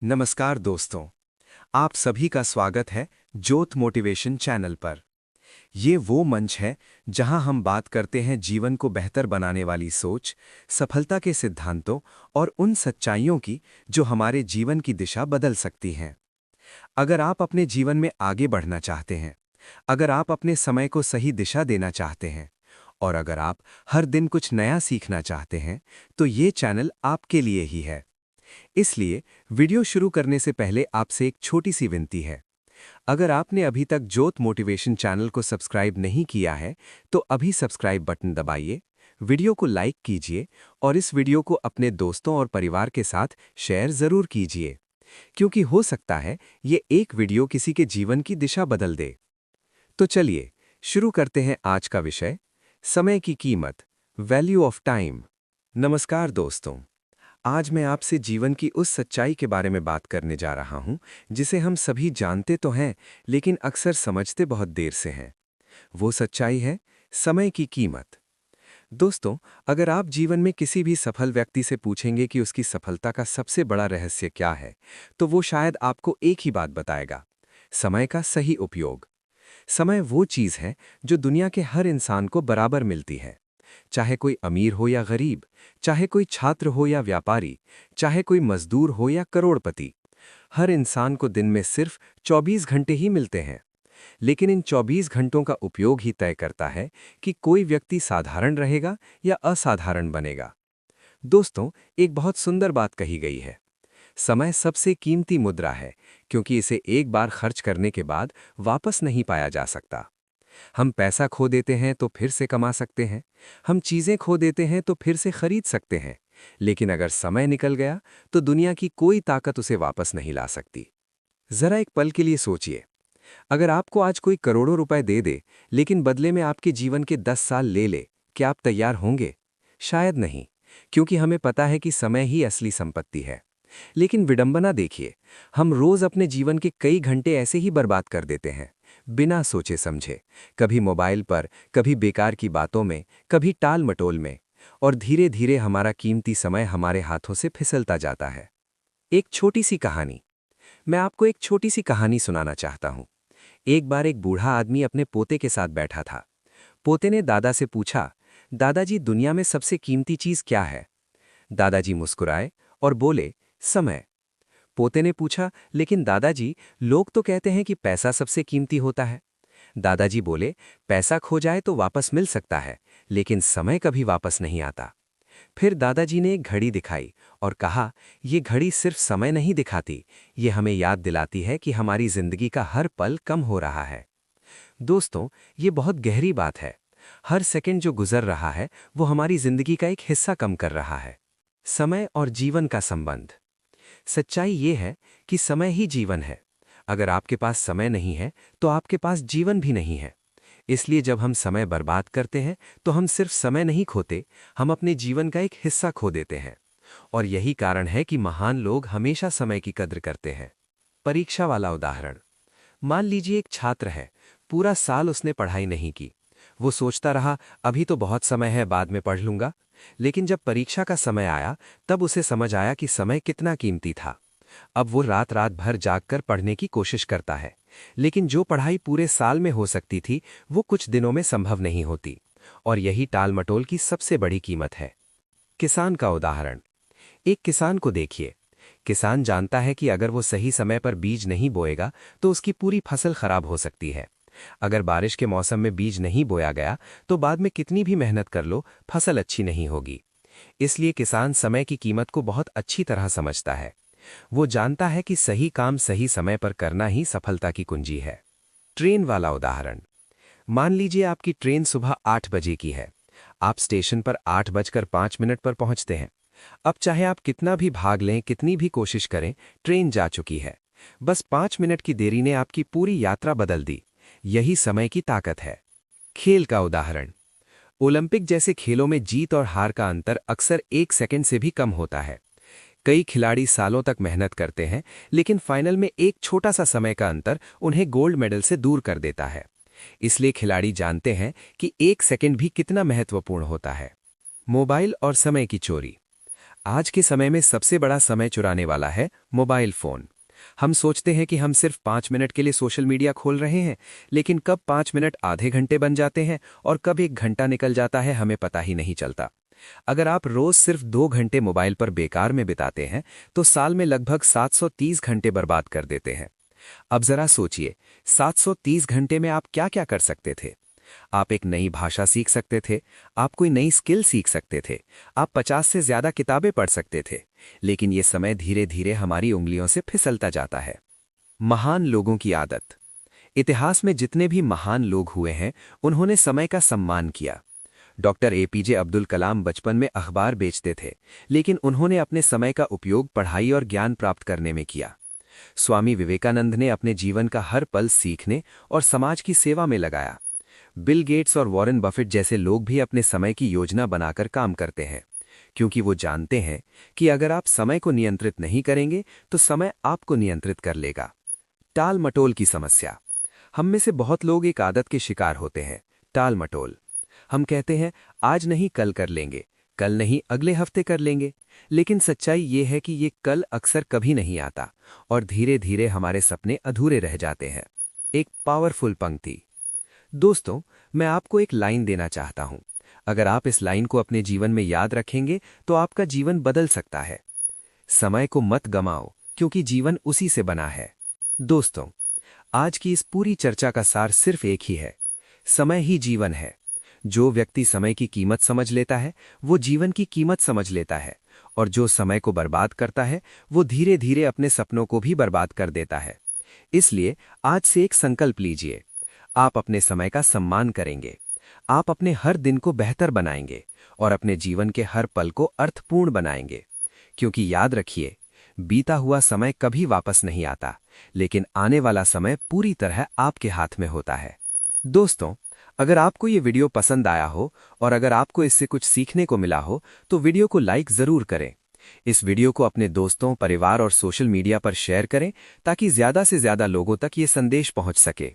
नमस्कार दोस्तों, आप सभी का स्वागत है ज्योत मोटिवेशन चैनल पर। ये वो मंच है जहां हम बात करते हैं जीवन को बेहतर बनाने वाली सोच, सफलता के सिद्धांतों और उन सच्चाइयों की जो हमारे जीवन की दिशा बदल सकती हैं। अगर आप अपने जीवन में आगे बढ़ना चाहते हैं, अगर आप अपने समय को सही दिशा देना चाहते हैं और अगर आप हर दिन कुछ नया सीखना चाहते हैं, तो ये चैनल आपके लिए ही है। इसलिए वीडियो शुरू करने से पहले आपसे एक छोटी सी विनती है। अगर आपने अभी तक ज्योत मोटिवेशन चैनल को सब्सक्राइब नहीं किया है, तो अभी सब्सक्राइब बटन दबाइए, वीडियो को लाइक कीजिए और इस वीडियो को अपने दोस्तों और परिवार के साथ शेयर जरूर कीजिए, क्योंकि हो सकता है ये एक वीडियो किसी के जीवन की दिशा बदल दे। तो चलिए शुरू करते हैं आज का विषय, समय की कीमत, वैल्यू ऑफ टाइम। नमस्कार दोस्तों, आज मैं आपसे जीवन की उस सच्चाई के बारे में बात करने जा रहा हूं जिसे हम सभी जानते तो हैं, लेकिन अक्सर समझते बहुत देर से हैं। वो सच्चाई है समय की कीमत। दोस्तों, अगर आप जीवन में किसी भी सफल व्यक्ति से पूछेंगे कि उसकी सफलता का सबसे बड़ा रहस्य क्या है, तो वो शायद आपको एक ही बात बताएगा: समय का सही उपयोग। समय वो चीज़ है जो दुनिया के हर इंसान को बराबर मिलती है। चाहे कोई अमीर हो या गरीब, चाहे कोई छात्र हो या व्यापारी, चाहे कोई मजदूर हो या करोड़पति, हर इंसान को दिन में सिर्फ 24 घंटे ही मिलते हैं। लेकिन इन 24 घंटों का उपयोग ही तय करता है कि कोई व्यक्ति साधारण रहेगा या असाधारण बनेगा। दोस्तों, एक बहुत सुंदर बात कही गई है: समय सबसे कीमती मुद्रा है, क्योंकि इसे एक बार खर्च करने के बाद वापस नहीं पाया जा सकता। हम पैसा खो देते हैं तो फिर से कमा सकते हैं, हम चीजें खो देते हैं तो फिर से खरीद सकते हैं, लेकिन अगर समय निकल गया तो दुनिया की कोई ताकत उसे वापस नहीं ला सकती। जरा एक पल के लिए सोचिए, अगर आपको आज कोई करोड़ों रुपए दे दे, लेकिन बदले में आपके जीवन के 10 साल ले ले, क्या आप तैयार होंगे? शायद नहीं, क्योंकि हमें पता है कि समय ही असली संपत्ति है। लेकिन विडंबना देखिए, हम रोज अपने जीवन के कई घंटे ऐसे ही बर्बाद कर देते हैं, बिना सोचे समझे। कभी मोबाइल पर, कभी बेकार की बातों में, कभी टाल मटोल में, और धीरे धीरे हमारा कीमती समय हमारे हाथों से फिसलता जाता है। एक छोटी सी कहानी, मैं आपको एक छोटी सी कहानी सुनाना चाहता हूँ। एक बार एक बूढ़ा आदमी अपने पोते के साथ बैठा था। पोते ने दादा से पूछा, दादाजी, दुनिया में सबसे कीमती चीज क्या है? दादाजी मुस्कुराए और बोले, समय। पोते ने पूछा, लेकिन दादाजी, लोग तो कहते हैं कि पैसा सबसे कीमती होता है। दादाजी बोले, पैसा खो जाए तो वापस मिल सकता है, लेकिन समय कभी वापस नहीं आता। फिर दादाजी ने एक घड़ी दिखाई और कहा, ये घड़ी सिर्फ समय नहीं दिखाती, ये हमें याद दिलाती है कि हमारी जिंदगी का हर पल कम हो रहा है। दोस्तों, ये बहुत गहरी बात है। हर सेकंड जो गुजर रहा है वो हमारी जिंदगी का एक हिस्सा कम कर रहा है। समय और जीवन का संबंध। सच्चाई ये है कि समय ही जीवन है। अगर आपके पास समय नहीं है तो आपके पास जीवन भी नहीं है। इसलिए जब हम समय बर्बाद करते हैं तो हम सिर्फ समय नहीं खोते, हम अपने जीवन का एक हिस्सा खो देते हैं। और यही कारण है कि महान लोग हमेशा समय की कद्र करते हैं। परीक्षा वाला उदाहरण। मान लीजिए एक छात्र है, पूरा साल उसने पढ़ाई नहीं की। वो सोचता रहा, अभी तो बहुत समय है, बाद में पढ़ लूंगा। लेकिन जब परीक्षा का समय आया तब उसे समझ आया कि समय कितना कीमती था। अब वो रात रात भर जागकर पढ़ने की कोशिश करता है, लेकिन जो पढ़ाई पूरे साल में हो सकती थी वो कुछ दिनों में संभव नहीं होती। और यही टालमटोल की सबसे बड़ी कीमत है। किसान का उदाहरण। एक किसान को देखिए। किसान जानता है कि अगर वो सही समय पर बीज नहीं बोएगा तो उसकी पूरी फसल खराब हो सकती है। अगर बारिश के मौसम में बीज नहीं बोया गया तो बाद में कितनी भी मेहनत कर लो, फसल अच्छी नहीं होगी। इसलिए किसान समय की कीमत को बहुत अच्छी तरह समझता है। वो जानता है कि सही काम सही समय पर करना ही सफलता की कुंजी है। ट्रेन वाला उदाहरण। मान लीजिए आपकी ट्रेन सुबह 8 बजे की है। आप स्टेशन पर 8:05 पर पहुंचते हैं। अब चाहे आप कितना भी भाग लें, कितनी भी कोशिश करें, ट्रेन जा चुकी है। बस 5 मिनट की देरी ने आपकी पूरी यात्रा बदल दी। यही समय की ताकत है। खेल का उदाहरण। ओलंपिक जैसे खेलों में जीत और हार का अंतर अक्सर 1 सेकंड से भी कम होता है। कई खिलाड़ी सालों तक मेहनत करते हैं, लेकिन फाइनल में एक छोटा सा समय का अंतर उन्हें गोल्ड मेडल से दूर कर देता है। इसलिए खिलाड़ी जानते हैं कि 1 सेकंड भी कितना महत्वपूर्ण होता है। मोबाइल और समय की चोरी। आज के समय में सबसे बड़ा समय चुराने वाला है मोबाइल फोन। हम सोचते हैं कि हम सिर्फ 5 मिनट के लिए सोशल मीडिया खोल रहे हैं, लेकिन कब 5 मिनट आधे घंटे बन जाते हैं और कब 1 घंटा निकल जाता है हमें पता ही नहीं चलता। अगर आप रोज सिर्फ 2 घंटे मोबाइल पर बेकार में बिताते हैं तो साल में लगभग 730 घंटे बर्बाद कर देते हैं। अब जरा सोचिए, 730 घंटे में आप क्या क्या कर सकते थे। आप एक नई भाषा सीख सकते थे, आप कोई नई स्किल सीख सकते थे, आप 50 से ज्यादा किताबें पढ़ सकते थे, लेकिन ये समय धीरे धीरे हमारी उंगलियों से फिसलता जाता है। महान लोगों की आदत। इतिहास में जितने भी महान लोग हुए हैं उन्होंने समय का सम्मान किया। डॉक्टर एपीजे अब्दुल कलाम बचपन में अखबार बेचते थे, लेकिन उन्होंने अपने समय का उपयोग पढ़ाई और ज्ञान प्राप्त करने में किया। स्वामी विवेकानंद ने अपने जीवन का हर पल सीखने और समाज की सेवा में लगाया। बिल गेट्स और वॉरेन बफेट जैसे लोग भी अपने समय की योजना बनाकर काम करते हैं, क्योंकि वो जानते हैं कि अगर आप समय को नियंत्रित नहीं करेंगे तो समय आपको नियंत्रित कर लेगा। टाल मटोल की समस्या। हम में से बहुत लोग एक आदत के शिकार होते हैं, टाल मटोल। हम कहते हैं आज नहीं कल कर लेंगे, कल नहीं अगले हफ्ते कर लेंगे, लेकिन सच्चाई ये है कि ये कल अक्सर कभी नहीं आता और धीरे धीरे हमारे सपने अधूरे रह जाते हैं। एक पावरफुल पंक्ति। दोस्तों, मैं आपको एक लाइन देना चाहता हूं। अगर आप इस लाइन को अपने जीवन में याद रखेंगे तो आपका जीवन बदल सकता है। समय को मत गमाओ, क्योंकि जीवन उसी से बना है। दोस्तों, आज की इस पूरी चर्चा का सार सिर्फ एक ही है, समय ही जीवन है। जो व्यक्ति समय की कीमत समझ लेता है वो जीवन की कीमत समझ लेता है, और जो समय को बर्बाद करता है वो धीरे धीरे अपने सपनों को भी बर्बाद कर देता है। इसलिए आज से एक संकल्प लीजिए, आप अपने समय का सम्मान करेंगे, आप अपने हर दिन को बेहतर बनाएंगे और अपने जीवन के हर पल को अर्थपूर्ण बनाएंगे। क्योंकि याद रखिए, बीता हुआ समय कभी वापस नहीं आता, लेकिन आने वाला समय पूरी तरह आपके हाथ में होता है। दोस्तों, अगर आपको ये वीडियो पसंद आया हो और अगर आपको इससे कुछ सीखने को मिला हो तो वीडियो को लाइक जरूर करें। इस वीडियो को अपने दोस्तों, परिवार और सोशल मीडिया पर शेयर करें ताकि ज्यादा से ज्यादा लोगों तक ये संदेश पहुंच सके।